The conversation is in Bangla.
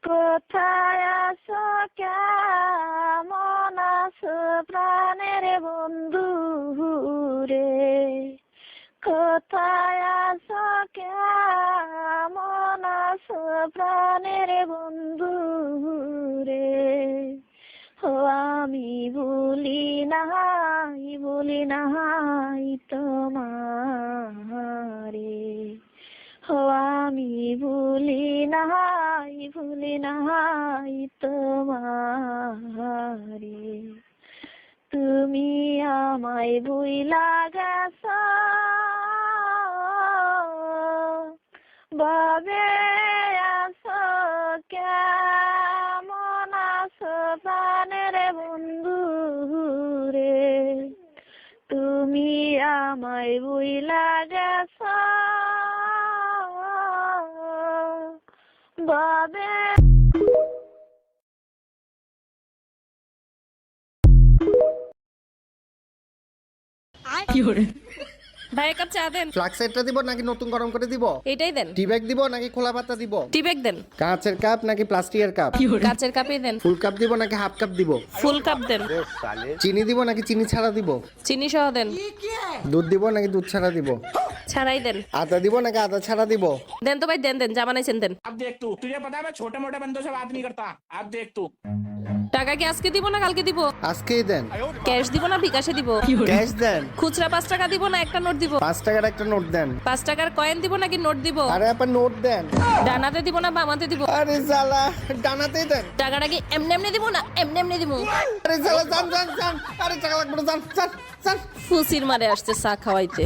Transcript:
কোথায় আছো কেমন আছো প্রাণের বন্ধু রে, কোথায় আছো কেমন আছো প্রাণের বন্ধু রে। ও আমি ভুলি নাই তোমারে, ও আমি ভুলি নাই তোমারে। তুমি আমায় ভুইলা গেছো বাবে আছো কেমন আছো প্রাণের বন্ধু রে, তুমি আমায় ভুইলা গেছো বাবে। ভাই এক কাপ চা দেন। ফ্লাক্সেরটা দিব নাকি নতুন গরম করে দিব? এটাই দেন। টি ব্যাগ দিব নাকি খোলা পাতা দিব? টি ব্যাগ দেন। কাঁচের কাপ নাকি প্লাস্টিকের কাপ? কাচের কাপই দেন। ফুল কাপ দিব নাকি হাফ কাপ দিব? ফুল কাপ দেন। চিনি দিব নাকি চিনি ছাড়া দিব? চিনি সহ দেন। দুধ দিব নাকি দুধ ছাড়া দিব? ছাড়াই দেন। আদা দিব নাকি আদা ছাড়া দিব? দেন তো ভাই, দেন দেন, যা বানাইছেন দেন। अब देख तू, तुझे पता है मैं छोटे मोटे बंदों से बात नहीं करता। अब देख तू। টাকা কি আজকে দিব না কালকে দিব? আজকেই দেন। ক্যাশ দিব না বিকাশে দিব? ক্যাশ দেন। খুচরা 5 টাকা দিব না একটা নোট দিব? 5 টাকার একটা নোট দেন। 5 টাকার কয়েন দিব নাকি নোট দিব? আরে আপনি নোট দেন। ডানাতে দিব না বামাতে দিব? আরে শালা ডানাতেই দেন। টাকাটা কি এমনি এমনি দিব না এমনি এমনি দিব? আরে শালা জান। আরে টাকা লাগবে না, জান। ফুসির মারে আসছে চা খাওয়াইতে।